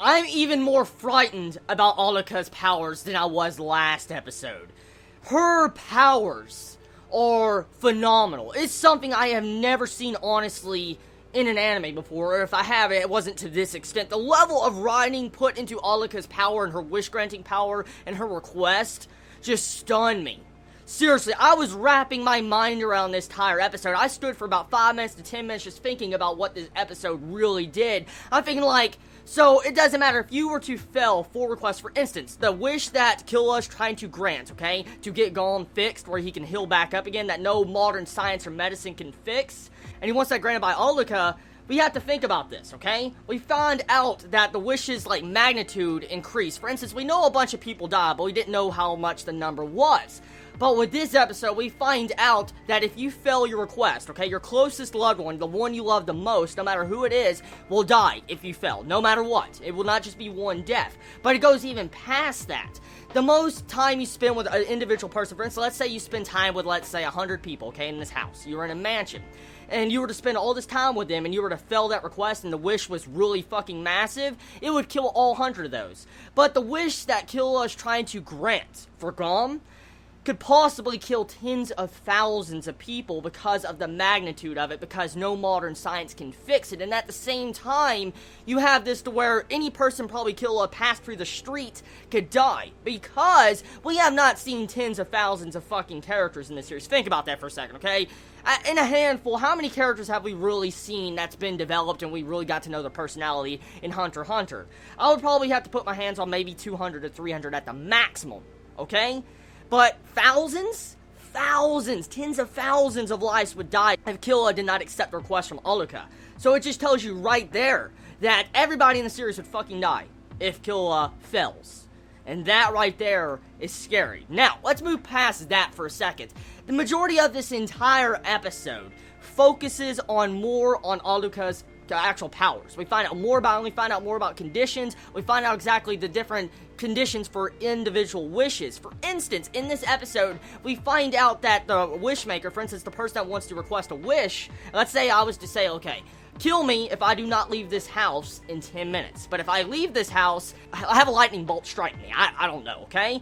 I'm even more frightened about Alluka's powers than I was last episode. Her powers are phenomenal. It's something I have never seen, honestly, in an anime before, or if I have, it wasn't to this extent. The level of writing put into Alluka's power and her wish-granting power and her request just stunned me. Seriously, I was wrapping my mind around this entire episode. I stood for about 5 minutes to 10 minutes just thinking about what this episode really did. I'm thinking like, so it doesn't matter if you were to fail 4 requests. For instance, the wish that Killa's trying to grant, okay, to get Gon fixed where he can heal back up again, that no modern science or medicine can fix, and he wants that granted by Alluka. We have to think about this, okay? We found out that the wish's, like, magnitude increased. For instance, we know a bunch of people died, but we didn't know how much the number was. But with this episode, we find out that if you fail your request, okay, your closest loved one, the one you love the most, no matter who it is, will die if you fail, no matter what. It will not just be one death, but it goes even past that. The most time you spend with an individual person, for instance, let's say you spend time with, let's say, 100 people, okay, in this house. You're in a mansion, and you were to spend all this time with them, and you were to fail that request, and the wish was really fucking massive, it would kill all 100 of those. But the wish that Killa is trying to grant for Gon could possibly kill tens of thousands of people because of the magnitude of it, because no modern science can fix it. And at the same time, you have this to where any person probably Killa passed through the street could die, because we have not seen tens of thousands of fucking characters in this series. Think about that for a second, okay? In a handful, how many characters have we really seen that's been developed and we really got to know their personality in Hunter x Hunter? I would probably have to put my hands on maybe 200 to 300 at the maximum, okay? But thousands, tens of thousands of lives would die if Killa did not accept the request from Alluka. So it just tells you right there that everybody in the series would fucking die if Killa fails. And that right there is scary. Now, let's move past that for a second. The majority of this entire episode focuses more on Alluka's actual powers. We find out more about him, we find out more about conditions, we find out exactly the different conditions for individual wishes. For instance, in this episode, we find out that the wishmaker, for instance, the person that wants to request a wish, let's say I was to say, okay, kill me if I do not leave this house in 10 minutes. But if I leave this house, I have a lightning bolt strike me. I don't know, okay?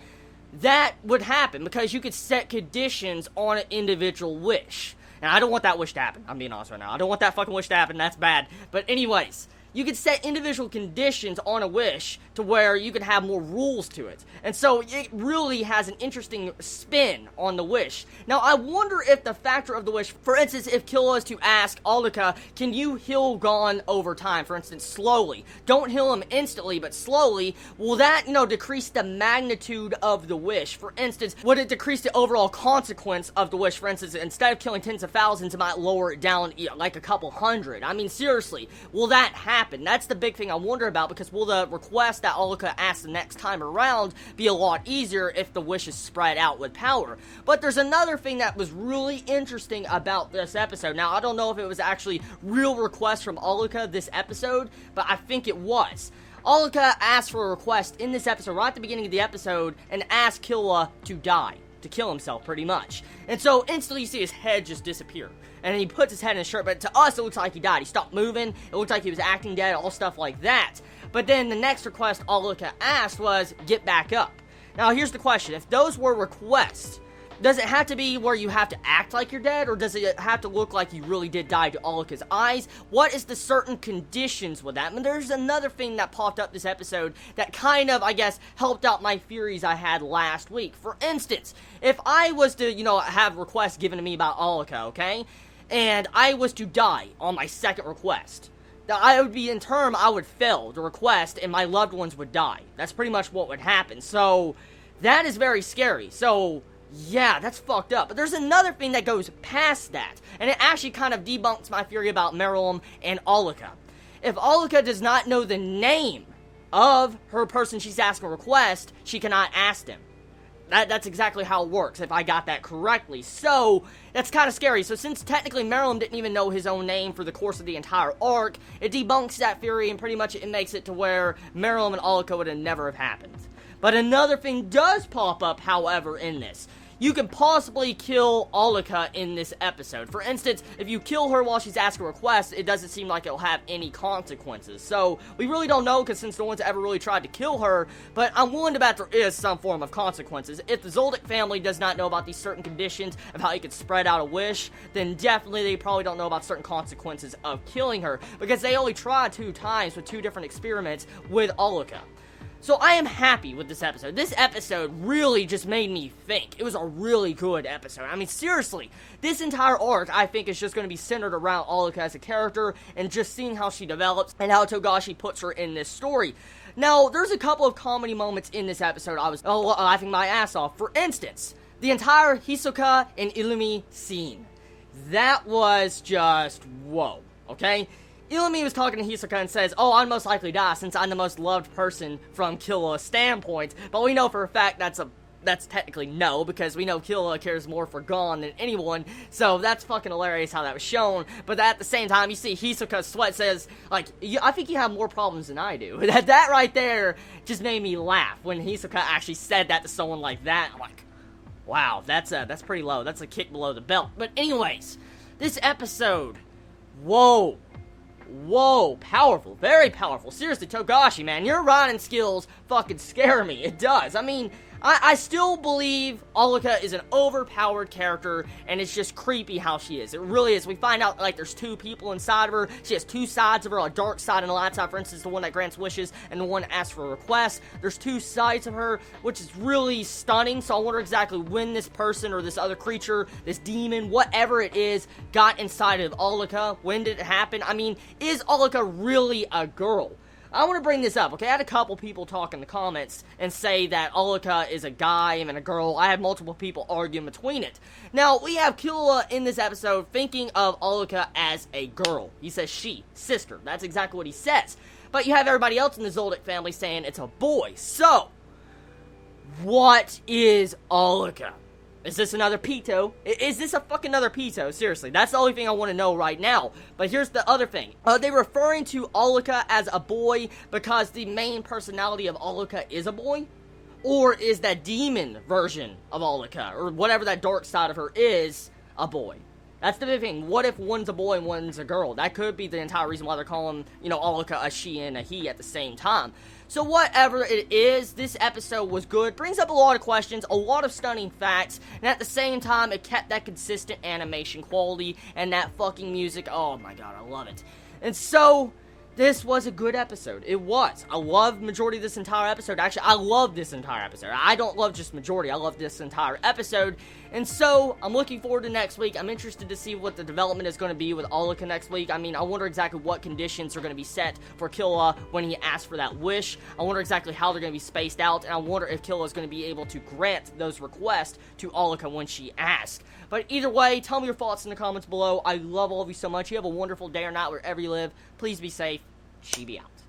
That would happen because you could set conditions on an individual wish. And I don't want that wish to happen. I'm being honest right now. I don't want that fucking wish to happen. That's bad. But anyways, you could set individual conditions on a wish to where you could have more rules to it. And so it really has an interesting spin on the wish. Now, I wonder if the factor of the wish, for instance, if Killa is to ask Alluka, can you heal Gon over time? For instance, slowly. Don't heal him instantly, but slowly. Will that, decrease the magnitude of the wish? For instance, would it decrease the overall consequence of the wish? For instance, instead of killing tens of thousands, it might lower it down like a couple hundred. I mean, seriously, will that happen? That's the big thing I wonder about, because will the request that Alluka asks the next time around be a lot easier if the wish is spread out with power? But there's another thing that was really interesting about this episode. Now, I don't know if it was actually real requests from Alluka this episode, but I think it was. Alluka asked for a request in this episode, right at the beginning of the episode, and asked Killa to die. To kill himself, pretty much. And so, instantly you see his head just disappear. And he puts his head in his shirt, but to us, it looks like he died. He stopped moving, it looked like he was acting dead, all stuff like that. But then the next request Alluka asked was, get back up. Now, here's the question. If those were requests, does it have to be where you have to act like you're dead, or does it have to look like you really did die to Alluka's eyes? What is the certain conditions with that? And there's another thing that popped up this episode that kind of, I guess, helped out my theories I had last week. For instance, if I was to, have requests given to me about Alluka, okay, and I was to die on my second request, I would fail the request, and my loved ones would die. That's pretty much what would happen. So, that is very scary. So, yeah, that's fucked up. But there's another thing that goes past that, and it actually kind of debunks my theory about Merilem and Alluka. If Alluka does not know the name of her person she's asking a request, she cannot ask them. That's exactly how it works, if I got that correctly. So, that's kind of scary. So, since technically Merilem didn't even know his own name for the course of the entire arc, it debunks that theory, and pretty much it makes it to where Merilem and Alluka would have never have happened. But another thing does pop up, however, in this. you can possibly kill Alluka in this episode. For instance, if you kill her while she's asking a request, it doesn't seem like it'll have any consequences. So, we really don't know, because since no one's ever really tried to kill her, but I'm willing to bet there is some form of consequences. If the Zoldyck family does not know about these certain conditions of how you could spread out a wish, then definitely they probably don't know about certain consequences of killing her, because they only tried 2 times with 2 different experiments with Alluka. So I am happy with this episode. This episode really just made me think. It was a really good episode. I mean, seriously, this entire arc, I think, is just going to be centered around Alluka as a character, and just seeing how she develops, and how Togashi puts her in this story. Now, there's a couple of comedy moments in this episode I was laughing my ass off. For instance, the entire Hisoka and Illumi scene. That was just, whoa, okay? Illumi was talking to Hisoka and says, "Oh, I'd most likely die since I'm the most loved person from Killua's standpoint." But we know for a fact that's technically no, because we know Killua cares more for Gon than anyone, so that's fucking hilarious how that was shown. But at the same time, you see Hisoka's sweat says, like, I think you have more problems than I do. That right there just made me laugh when Hisoka actually said that to someone like that. I'm like, wow, that's pretty low. That's a kick below the belt. But anyways, this episode, whoa, powerful, very powerful. Seriously, Togashi, man, your writing skills fucking scare me. It does. I mean, I still believe Alluka is an overpowered character, and it's just creepy how she is. It really is. We find out, like, there's 2 people inside of her. She has 2 sides of her, a dark side and a light side. For instance, the one that grants wishes and the one that asks for requests. There's 2 sides of her, which is really stunning, so I wonder exactly when this person or this other creature, this demon, whatever it is, got inside of Alluka. When did it happen? I mean, is Alluka really a girl? I want to bring this up, okay? I had a couple people talk in the comments and say that Alluka is a guy and a girl. I had multiple people arguing between it. Now, we have Killua in this episode thinking of Alluka as a girl. He says she, sister. That's exactly what he says. But you have everybody else in the Zoldyck family saying it's a boy. So, what is Alluka? Is this another Pito? Is this a fucking another Pito? Seriously, that's the only thing I want to know right now. But here's the other thing. Are they referring to Alluka as a boy because the main personality of Alluka is a boy? Or is that demon version of Alluka, or whatever that dark side of her is, a boy? That's the big thing. What if one's a boy and one's a girl? That could be the entire reason why they're calling, Alluka a she and a he at the same time. So whatever it is, this episode was good. Brings up a lot of questions, a lot of stunning facts, and at the same time, it kept that consistent animation quality and that fucking music. Oh my god, I love it. And so, this was a good episode. It was. I love majority of this entire episode. Actually, I love this entire episode. I don't love just majority. I love this entire episode. And so, I'm looking forward to next week. I'm interested to see what the development is going to be with Alluka next week. I mean, I wonder exactly what conditions are going to be set for Killua when he asks for that wish. I wonder exactly how they're going to be spaced out. And I wonder if Killua is going to be able to grant those requests to Alluka when she asks. But either way, tell me your thoughts in the comments below. I love all of you so much. You have a wonderful day or night wherever you live. Please be safe. Chibi out.